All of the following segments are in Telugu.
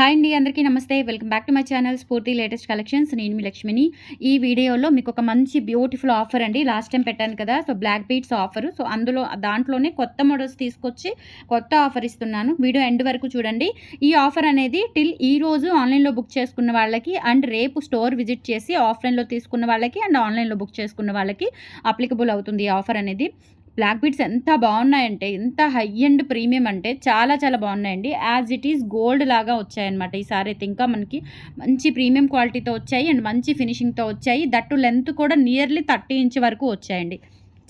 హాయ్ అండి, అందరికీ నమస్తే. Welcome back to my channel Spoorthi latest collections. నేను మీ లక్ష్మిని. ఈ వీడియోలో మీకు ఒక మంచి బ్యూటిఫుల్ ఆఫర్ అండి. లాస్ట్ టైం పెట్టాను కదా, so black beats offer. So దాంట్లోనే కొత్త మోడల్స్ తీసుకొచ్చి కొత్త ఆఫర్ ఇస్తున్నాను. వీడియో ఎండ్ వరకు చూడండి. ఈ ఆఫర్ అనేది టిల్ ఈ రోజు ఆన్లైన్లో బుక్ చేసుకున్న వాళ్ళకి అండ్ రేపు స్టోర్ విజిట్ చేసి ఆఫ్లైన్లో తీసుకున్న వాళ్ళకి అండ్ ఆన్లైన్లో బుక్ చేసుకున్న వాళ్ళకి అప్లికబుల్ అవుతుంది ఈ ఆఫర్ అనేది. బ్లాక్ బీడ్స్ ఎంత బాగున్నాయంటే, ఎంత హై అండ్ ప్రీమియం అంటే చాలా చాలా బాగున్నాయండి. యాజ్ ఇట్ ఈస్ గోల్డ్ లాగా వచ్చాయన్నమాట. ఈసారి అయితే ఇంకా మనకి మంచి ప్రీమియం క్వాలిటీతో వచ్చాయి అండ్ మంచి ఫినిషింగ్తో వచ్చాయి. దట్టు లెంత్ కూడా నియర్లీ 30 ఇంచ్ వరకు వచ్చాయండి.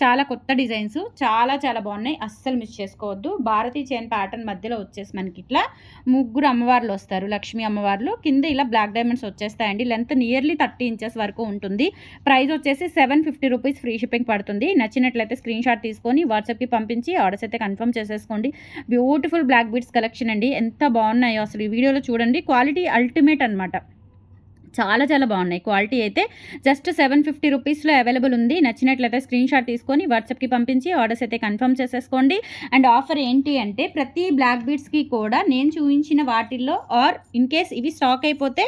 చాలా కొత్త డిజైన్స్, చాలా చాలా బాగున్నాయి. అస్సలు మిస్ చేసుకోవద్దు. భారతీ చైన్ ప్యాటర్న్ మధ్యలో వచ్చేసి మనకి ఇట్లా ముగ్గురు అమ్మవార్లు వస్తారు, లక్ష్మీ అమ్మవార్లు. కింద ఇలా బ్లాక్ డైమండ్స్ వచ్చేస్తాయండి. లెంత్ నియర్లీ 30 ఇంచెస్ వరకు ఉంటుంది. ప్రైస్ వచ్చేసి 750 రూపీస్ ఫ్రీ షిప్పింగ్ పడుతుంది. నచ్చినట్లయితే స్క్రీన్ షాట్ తీసుకొని వాట్సాప్కి పంపించి ఆర్డర్స్ అయితే కన్ఫర్మ్ చేసేసుకోండి. బ్యూటిఫుల్ బ్లాక్ బీడ్స్ కలెక్షన్ అండి. ఎంత బాగున్నాయో అసలు ఈ వీడియోలో చూడండి. క్వాలిటీ అల్టిమేట్ అనమాట. చాలా చాలా బాగున్నాయి. క్వాలిటీ అయితే జస్ట్ 750 రూపీస్లో అవైలబుల్ ఉంది. నచ్చినట్లయితే స్క్రీన్ షాట్ తీసుకొని వాట్సాప్కి పంపించి ఆర్డర్స్ అయితే కన్ఫర్మ్ చేసేసుకోండి. అండ్ ఆఫర్ ఏంటి అంటే, ప్రతి బ్లాక్ బీడ్స్కి కూడా నేను చూపించిన వాటిల్లో ఆర్ ఇన్ కేస్ ఇవి స్టాక్ అయిపోతే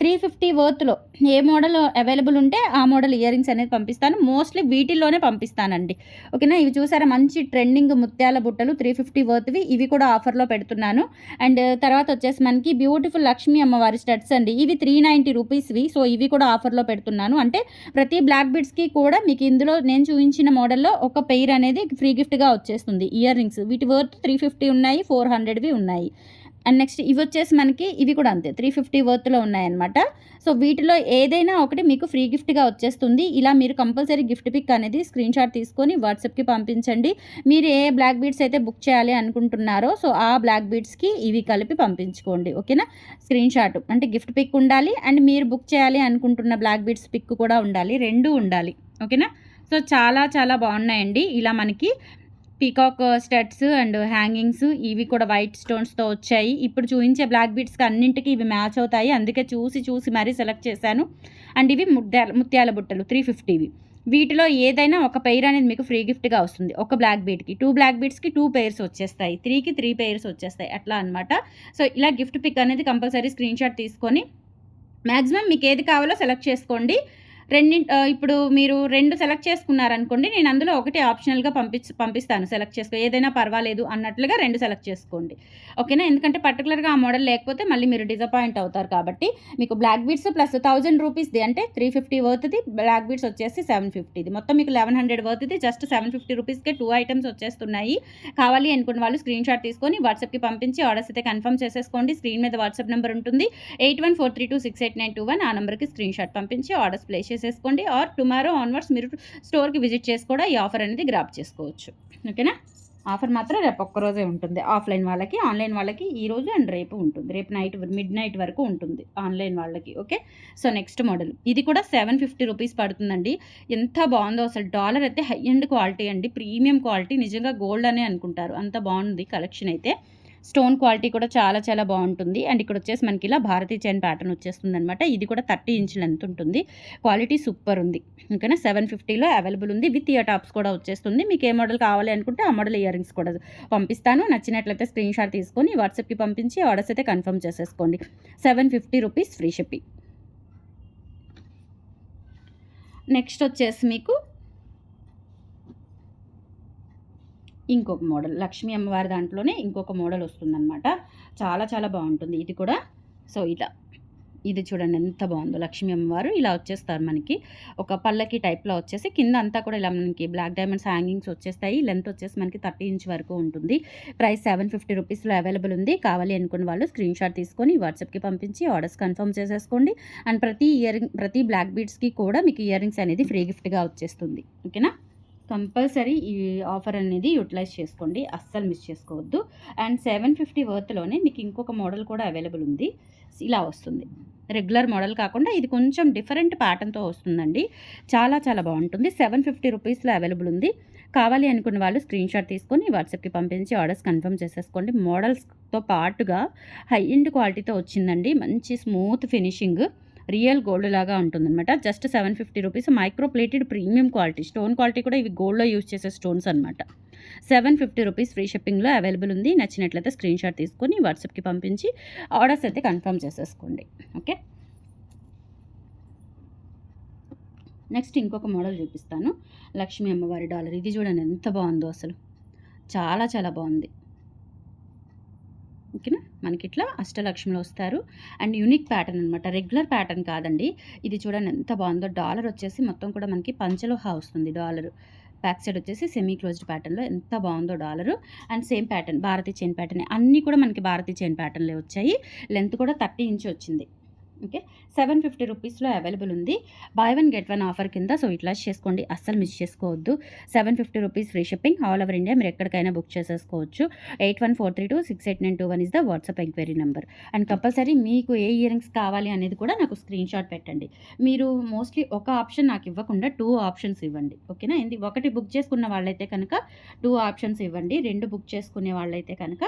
350 వర్త్లో ఏ మోడల్ అవైలబుల్ ఉంటే ఆ మోడల్ ఇయర్ రింగ్స్ అనేది పంపిస్తాను. మోస్ట్లీ వీటిల్లోనే పంపిస్తానండి. ఓకేనా. ఇవి చూసారా, మంచి ట్రెండింగ్ ముత్యాల బుట్టలు 350 వర్త్వి. ఇవి కూడా ఆఫర్లో పెడుతున్నాను. అండ్ తర్వాత వచ్చేసి మనకి బ్యూటిఫుల్ లక్ష్మీ అమ్మవారి స్టడ్స్ అండి. ఇవి 390 రూపీస్వి. సో ఇవి కూడా ఆఫర్లో పెడుతున్నాను. అంటే ప్రతి బ్లాక్ బీడ్స్కి కూడా మీకు ఇందులో నేను చూపించిన మోడల్లో ఒక పెయిర్ అనేది ఫ్రీ గిఫ్ట్గా వచ్చేస్తుంది. ఇయర్ రింగ్స్ వీటి వర్త్ 350 ఉన్నాయి, 400వి ఉన్నాయి. అండ్ నెక్స్ట్ ఇవి వచ్చేసి మనకి ఇవి కూడా అంతే 350 వర్త్లో ఉన్నాయన్నమాట. సో వీటిలో ఏదైనా ఒకటి మీకు ఫ్రీ గిఫ్ట్గా వచ్చేస్తుంది. ఇలా మీరు కంపల్సరీ గిఫ్ట్ పిక్ అనేది స్క్రీన్ షాట్ తీసుకొని వాట్సాప్కి పంపించండి. మీరు ఏ బ్లాక్ బీడ్స్ అయితే బుక్ చేయాలి అనుకుంటున్నారో సో ఆ బ్లాక్ బీడ్స్కి ఇవి కలిపి పంపించుకోండి. ఓకేనా. స్క్రీన్ షాట్ అంటే గిఫ్ట్ పిక్ ఉండాలి అండ్ మీరు బుక్ చేయాలి అనుకుంటున్న బ్లాక్ బీడ్స్ పిక్ కూడా ఉండాలి. రెండు ఉండాలి. ఓకేనా. సో చాలా చాలా బాగున్నాయండి. ఇలా మనకి పీకాక్ స్టడ్స్ అండ్ హ్యాంగింగ్స్ ఇవి కూడా వైట్ స్టోన్స్తో వచ్చాయి. ఇప్పుడు చూపించే బ్లాక్ బీడ్స్కి అన్నింటికి ఇవి మ్యాచ్ అవుతాయి. అందుకే చూసి మరీ సెలెక్ట్ చేశాను. అండ్ ఇవి ముత్యాల బుట్టలు 350వి. వీటిలో ఏదైనా ఒక పెయిర్ అనేది మీకు ఫ్రీ గిఫ్ట్గా వస్తుంది. ఒక బ్లాక్ బీడ్కి 2 బ్లాక్ బీడ్స్కి 2 పెయిర్స్ వచ్చేస్తాయి, 3కి 3 పెయిర్స్ వచ్చేస్తాయి, అట్లా అనమాట. సో ఇలా గిఫ్ట్ పిక్ అనేది కంపల్సరీ స్క్రీన్ షాట్ తీసుకొని మ్యాక్సిమం మీకు ఏది కావాలో సెలెక్ట్ చేసుకోండి. ఇప్పుడు మీరు 2 సెలెక్ట్ చేసుకున్నారనుకోండి, నేను అందులో ఒకటి ఆప్షనల్గా పంపిస్తాను. సెలెక్ట్ చేసుకో, ఏదైనా పర్వాలేదు అన్నట్లుగా 2 సెలెక్ట్ చేసుకోండి. ఓకేనా. ఎందుకంటే పర్టికులర్గా ఆ మోడల్ లేకపోతే మళ్ళీ మీరు డిసప్పాయింట్ అవుతారు. కాబట్టి మీకు బ్లాక్ బీడ్స్ ప్లస్ 1000 రూపీస్ది అంటే 350 వర్త్ది, బ్లాక్ బీడ్స్ వచ్చేసి 750ది, మొత్తం మీకు 1100 వర్త్ది జస్ట్ 750 రూపీస్కే 2 ఐటమ్స్ వచ్చేస్తున్నాయి. కావాలి అనుకున్న వాళ్ళు స్క్రీన్ షాట్ తీసుకొని వాట్సాప్కి పంపించి ఆర్డర్స్ అయితే కన్ఫర్మ్ చేసేసుకోండి. స్క్రీన్ మీద వాట్సాప్ నెంబర్ ఉంటుంది 8143268921. ఆ నెంబర్కి స్క్రీన్ షాట్ పంపించి ఆర్డర్స్ ప్లేస్ చేసేసుకోండి. ఆర్ టుమారో ఆన్వర్డ్స్ మీరు స్టోర్కి విజిట్ చేసి కూడా ఈ ఆఫర్ అనేది గ్రాప్ చేసుకోవచ్చు. ఓకేనా. ఆఫర్ మాత్రం రేపు ఒక్కరోజే ఉంటుంది ఆఫ్లైన్ వాళ్ళకి. ఆన్లైన్ వాళ్ళకి ఈ రోజు అండ్ రేపు ఉంటుంది. రేపు మిడ్ నైట్ వరకు ఉంటుంది ఆన్లైన్ వాళ్ళకి. ఓకే. సో నెక్స్ట్ మోడల్ ఇది కూడా 750 రూపీస్ పడుతుందండి. ఎంత బాగుందో అసలు. డాలర్ అయితే హై అండ్ క్వాలిటీ అండి, ప్రీమియం క్వాలిటీ. నిజంగా గోల్డ్ అనే అనుకుంటారు, అంత బాగుంది కలెక్షన్ అయితే. స్టోన్ క్వాలిటీ కూడా చాలా చాలా బాగుంటుంది. అండ్ ఇక్కడ వచ్చేసి మనకి ఇలా భారతీ చైన్ ప్యాటర్న్ వచ్చేస్తుంది అనమాట. ఇది కూడా 30 ఇంచ్ లెంత్ ఉంటుంది. క్వాలిటీ సూపర్ ఉంది. ఓకేనా. 750లో అవైలబుల్ ఉంది. విత్ ఇయర్ టాప్స్ కూడా వచ్చేస్తుంది. మీకు ఏ మోడల్ కావాలి అనుకుంటే ఆ మోడల్ ఇయర్ రింగ్స్ కూడా పంపిస్తాను. నచ్చినట్లయితే స్క్రీన్ షాట్ తీసుకొని వాట్సాప్కి పంపించి ఆర్డర్స్ అయితే కన్ఫర్మ్ చేసేసుకోండి. 750 రూపీస్ ఫ్రీ షిప్పింగ్. నెక్స్ట్ వచ్చేసి మీకు ఇంకొక మోడల్ లక్ష్మీ అమ్మవారి దాంట్లోనే ఇంకొక మోడల్ వస్తుందన్నమాట. చాలా చాలా బాగుంటుంది ఇది కూడా. సో ఇది చూడండి ఎంత బాగుందో. లక్ష్మీ అమ్మవారు ఇలా వచ్చేస్తారు మనకి ఒక పల్లకి టైప్లో వచ్చేసి, కింద అంతా కూడా ఇలా మనకి బ్లాక్ డైమండ్స్ హ్యాంగింగ్స్ వచ్చేస్తాయి. లెంత్ వచ్చేసి మనకి 30 ఇంచ్ వరకు ఉంటుంది. ప్రైస్ 750 రూపీస్లో అవైలబుల్ ఉంది. కావాలి అనుకున్న వాళ్ళు స్క్రీన్ షాట్ తీసుకొని వాట్సాప్కి పంపించి ఆర్డర్స్ కన్ఫర్మ్ చేసేసుకోండి. అండ్ ప్రతి బ్లాక్ బీడ్స్కి కూడా మీకు ఇయర్ రింగ్స్ అనేది ఫ్రీ గిఫ్ట్గా వచ్చేస్తుంది. ఓకేనా. కంపల్సరీ ఈ ఆఫర్ అనేది యూటిలైజ్ చేసుకోండి, అస్సలు మిస్ చేసుకోవద్దు. అండ్ 750 వర్త్లోనే మీకు ఇంకొక మోడల్ కూడా అవైలబుల్ ఉంది. ఇలా వస్తుంది. రెగ్యులర్ మోడల్ కాకుండా ఇది కొంచెం డిఫరెంట్ ప్యాటర్న్తో వస్తుందండి. చాలా చాలా బాగుంటుంది. 750 రూపీస్లో అవైలబుల్ ఉంది. కావాలి అనుకున్న వాళ్ళు స్క్రీన్ షాట్ తీసుకొని వాట్సాప్కి పంపించి ఆర్డర్స్ కన్ఫర్మ్ చేసేసుకోండి. మోడల్స్తో పాటుగా హై ఎండ్ క్వాలిటీతో వచ్చిందండి. మంచి స్మూత్ ఫినిషింగ్, రియల్ గోల్డ్ లాగా ఉంటుందన్నమాట. Just 750 rupees. Micro plated premium quality. Stone quality కూడా ఇవి గోల్డ్లో యూజ్ చేసే స్టోన్స్ అనమాట. ₹750 ఫ్రీ షిప్పింగ్లో అవైలబుల్ ఉంది. నచ్చినట్లయితే స్క్రీన్ షాట్ తీసుకొని వాట్సాప్కి పంపించి ఆర్డర్స్ అయితే కన్ఫర్మ్ చేసేసుకోండి. ఓకే, నెక్స్ట్ ఇంకొక మోడల్ చూపిస్తాను. లక్ష్మీ అమ్మవారి డాలర్. ఇది చూడండి ఎంత బాగుందో, అసలు చాలా చాలా బాగుంది. ఓకేనా, మనకి ఇట్లా అష్టలక్ష్మిలో వస్తారు. అండ్ యూనిక్ ప్యాటర్న్ అనమాట, రెగ్యులర్ ప్యాటర్న్ కాదండి. ఇది చూడండి ఎంత బాగుందో. డాలర్ వచ్చేసి మొత్తం కూడా మనకి పంచలోహ వస్తుంది. డాలర్ బ్యాక్ సైడ్ వచ్చేసి సెమీ క్లోజ్డ్ ప్యాటర్న్లో ఎంత బాగుందో dollar. And same pattern, Bharathi chain pattern. అన్నీ కూడా మనకి భారతీ చైన్ ప్యాటర్న్లే వచ్చాయి. లెంత్ కూడా 30 ఇంచ్ వచ్చింది. ఓకే, ₹750లో అవైలబుల్ ఉంది. By one get one offer కింద. సో ఇట్లా చేసుకోండి, అస్సలు మిస్ చేసుకోవద్దు. ₹750 free shipping all over India. మీరు ఎక్కడికైనా బుక్ చేసేసుకోవచ్చు. 8143268921 is the WhatsApp enquiry number. And compulsory మీకు ఏ ఇయర్ రింగ్స్ కావాలి అనేది కూడా నాకు స్క్రీన్ షాట్ పెట్టండి. మీరు మోస్ట్లీ ఒక ఆప్షన్ నాకు ఇవ్వకుండా 2 ఆప్షన్స్ ఇవ్వండి. ఓకేనా, ఏంటి, 1 బుక్ చేసుకున్న వాళ్ళైతే కనుక 2 ఆప్షన్స్ ఇవ్వండి. 2 బుక్ చేసుకునే వాళ్ళైతే కనుక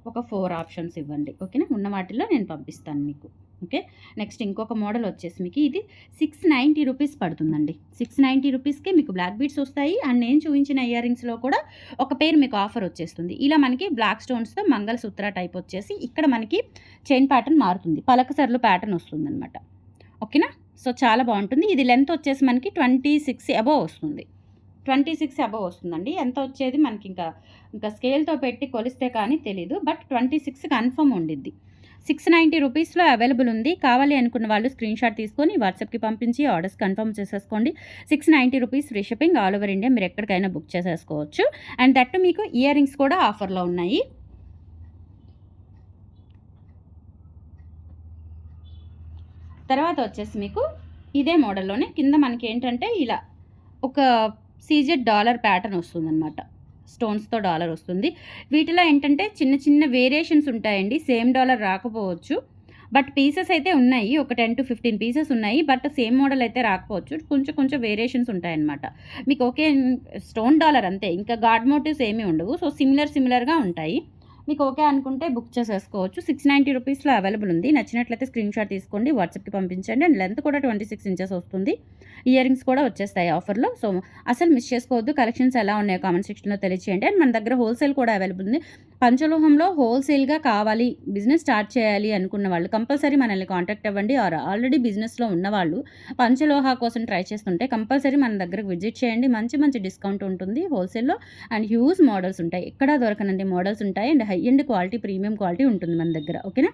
ఒక 4 ఆప్షన్స్ ఇవ్వండి. ఓకేనా, ఉన్న వాటిల్లో నేను పంపిస్తాను మీకు. ఓకే, నెక్స్ట్ ఇంకొక మోడల్ వచ్చేసి మీకు ఇది ₹690 పడుతుందండి. ₹690కే మీకు బ్లాక్ బీడ్స్ వస్తాయి. అండ్ నేను చూపించిన ఇయర్ రింగ్స్లో కూడా ఒక పేరు మీకు ఆఫర్ వచ్చేస్తుంది. ఇలా మనకి బ్లాక్ స్టోన్స్తో మంగళసూత్ర టైప్ వచ్చేసి ఇక్కడ మనకి చైన్ ప్యాటర్న్ మారుతుంది, పలకసర్లు ప్యాటర్న్ వస్తుందన్నమాట. ఓకేనా, సో చాలా బాగుంటుంది. ఇది లెంత్ వచ్చేసి మనకి 26 అబోవ్ వస్తుంది. 26 అబోవ్ వస్తుందండి. ఎంత వచ్చేది మనకి ఇంకా స్కేల్తో పెట్టి కొలిస్తే కానీ తెలీదు, బట్ 26 కన్ఫర్మ్ ఉండిద్ది. ₹690లో అవైలబుల్ ఉంది. కావాలి అనుకున్న వాళ్ళు స్క్రీన్ షాట్ తీసుకొని వాట్సాప్కి పంపించి ఆర్డర్స్ కన్ఫర్మ్ చేసేసుకోండి. ₹690 free shipping all over India. మీరు ఎక్కడికైనా బుక్ చేసేసుకోవచ్చు. అండ్ దట్టు మీకు ఇయర్ రింగ్స్ కూడా ఆఫర్లో ఉన్నాయి. తర్వాత వచ్చేసి మీకు ఇదే మోడల్లోనే కింద మనకి ఏంటంటే ఇలా ఒక సీజెడ్ డాలర్ ప్యాటర్న్ వస్తుందన్నమాట. స్టోన్స్తో డాలర్ వస్తుంది. వీటిలో ఏంటంటే చిన్న చిన్న వేరియేషన్స్ ఉంటాయండి. సేమ్ డాలర్ రాకపోవచ్చు, బట్ పీసెస్ అయితే ఉన్నాయి. ఒక 10 to 15 పీసెస్ ఉన్నాయి, బట్ సేమ్ మోడల్ అయితే రాకపోవచ్చు. కొంచెం కొంచెం వేరియేషన్స్ ఉంటాయన్నమాట. మీకు ఓకే, స్టోన్ డాలర్ అంతే, ఇంకా గాడ్ మోటివ్స్ ఏమీ ఉండవు. సో సిమిలర్గా ఉంటాయి. మీకు ఓకే అనుకుంటే బుక్ చేసేసుకోవచ్చు. ₹690లో అవైలబుల్ ఉంది. నచ్చినట్లయితే స్క్రీన్ షాట్ తీసుకోండి, వాట్సాప్కి పంపించండి. అండ్ లెంత్ కూడా 26 ఇంచెస్ వస్తుంది. ఇయర్ రింగ్స్ కూడా వచ్చేస్తాయి ఆఫర్లో. సో అసలు మిస్ చేసుకోవద్దు. కలెక్షన్స్ ఎలా ఉన్నాయో కామెంట్ సెక్షన్లో తెలియచేయండి. అండ్ మన దగ్గర హోల్సేల్ కూడా అవైలబుల్ ఉంది. పంచలోహంలో హోల్సేల్గా కావాలి, బిజినెస్ స్టార్ట్ చేయాలి అనుకున్న వాళ్ళు కంపల్సరీ మనల్ని కాంటాక్ట్ అవ్వండి. ఆర్ ఆల్రెడీ బిజినెస్లో ఉన్నవాళ్ళు పంచలోహ కోసం ట్రై చేస్తుంటే కంపల్సరీ మన దగ్గరకు విజిట్ చేయండి. మంచి మంచి డిస్కౌంట్ ఉంటుంది హోల్సేల్లో. అండ్ హ్యూజ్ మోడల్స్ ఉంటాయి, ఎక్కడా దొరకనండి మోడల్స్ ఉంటాయి. And high and quality, premium quality ఉంటుంది మన దగ్గర. ఓకేనా,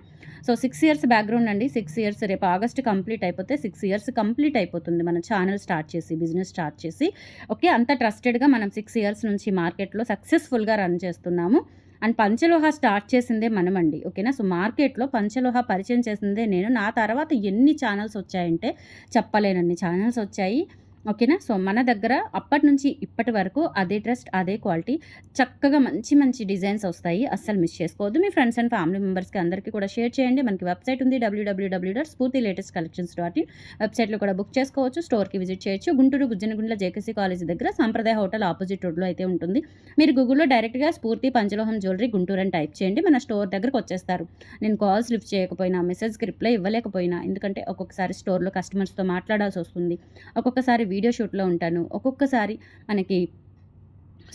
సో 6 ఇయర్స్ బ్యాక్గ్రౌండ్ అండి. 6 ఇయర్స్ రేపు ఆగస్ట్ కంప్లీట్ అయిపోతే 6 ఇయర్స్ కంప్లీట్ అయిపోతుంది మన ఛానల్ స్టార్ట్ చేసి, బిజినెస్ స్టార్ట్ చేసి. ఓకే, అంత ట్రస్టెడ్గా మనం 6 ఇయర్స్ నుంచి మార్కెట్లో సక్సెస్ఫుల్గా రన్ చేస్తున్నాము. అండ్ పంచలోహ స్టార్ట్ చేసిందే మనమండి. ఓకేనా, సో మార్కెట్లో పంచలోహ పరిచయం చేసిందే నేను. నా తర్వాత ఎన్ని ఛానల్స్ వచ్చాయంటే చెప్పలేనన్ని ఛానల్స్ వచ్చాయి. ఓకేనా, సో మన దగ్గర అప్పటి నుంచి ఇప్పటి వరకు అదే ట్రస్ట్, అదే క్వాలిటీ, చక్కగా మంచి మంచి డిజైన్స్ వస్తాయి. అస్సలు మిస్ చేసుకోవద్దు. మీ ఫ్రెండ్స్ అండ్ ఫ్యామిలీ మెంబర్స్కి అందరికీ కూడా షేర్ చేయండి. మనకి వెబ్సైట్ ఉంది www.spurtilatestcollections.in. వెబ్సైట్లో కూడా బుక్ చేసుకోవచ్చు. స్టోర్కి విజిట్ చేయొచ్చు. గుంటూరు గుజ్జనగుండ్ల జేకేసీ కాలేజ్ దగ్గర సంప్రదాయ హోటల్ ఆపోజిట్ రోడ్లో అయితే ఉంటుంది. మీరు గూగుల్లో డైరెక్ట్గా స్ఫూర్తి పంచలోహం జ్యువెలరీ గుంటూరు అని టైప్ చేయండి, మన స్టోర్ దగ్గరకు వచ్చేస్తారు. నేను కాల్స్ లిఫ్ట్ చేయకపోయినా, మెసేజ్కి రిప్లై ఇవ్వలేకపోయినా, ఎందుకంటే ఒక్కొక్కసారి స్టోర్లో కస్టమర్స్తో మాట్లాడాల్సి వస్తుంది, ఒక్కొక్కసారి వీడియో షూట్లో ఉంటాను, ఒక్కొక్కసారి మనకి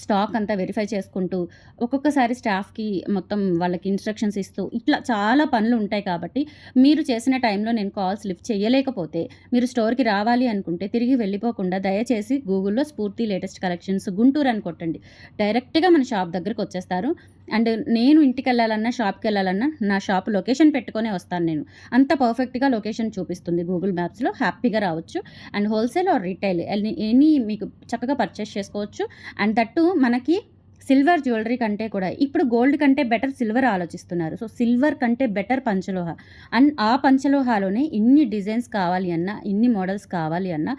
స్టాక్ అంతా వెరిఫై చేసుకుంటూ, ఒక్కొక్కసారి స్టాఫ్కి మొత్తం వాళ్ళకి ఇన్స్ట్రక్షన్స్ ఇస్తూ, ఇట్లా చాలా పనులు ఉంటాయి. కాబట్టి మీరు చేసిన టైంలో నేను కాల్స్ లిఫ్ట్ చేయలేకపోతే, మీరు స్టోర్కి రావాలి అనుకుంటే తిరిగి వెళ్ళిపోకుండా దయచేసి గూగుల్లో స్ఫూర్తి లేటెస్ట్ కలెక్షన్స్ గుంటూరు అని కొట్టండి. డైరెక్ట్గా మన షాప్ దగ్గరకు వచ్చేస్తారు. అండ్ నేను ఇంటికి వెళ్ళాలన్నా, షాప్కి వెళ్ళాలన్నా నా షాప్ లొకేషన్ పెట్టుకొనే వస్తాను నేను. అంత పర్ఫెక్ట్గా లొకేషన్ చూపిస్తుంది గూగుల్ మ్యాప్స్లో. హ్యాపీగా రావచ్చు. And wholesale or retail any మీకు చక్కగా పర్చేస్ చేసుకోవచ్చు. అండ్ దట్టు మనకి సిల్వర్ జ్యువెలరీ కంటే కూడా ఇప్పుడు గోల్డ్ కంటే బెటర్ సిల్వర్ ఆలోచిస్తున్నారు. సో సిల్వర్ కంటే బెటర్ పంచలోహ. అండ్ ఆ పంచలోహాలోనే ఇన్ని డిజైన్స్ కావాలి అన్నా, ఇన్ని మోడల్స్ కావాలి అన్నా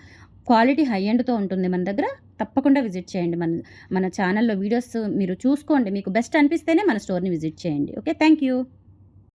క్వాలిటీ హై ఎండ్తో ఉంటుంది మన దగ్గర. తప్పకుండా విజిట్ చేయండి. మన ఛానల్లో వీడియోస్ మీరు చూసుకోండి. మీకు బెస్ట్ అనిపిస్తేనే మన స్టోర్ని విజిట్ చేయండి. Okay, thank you.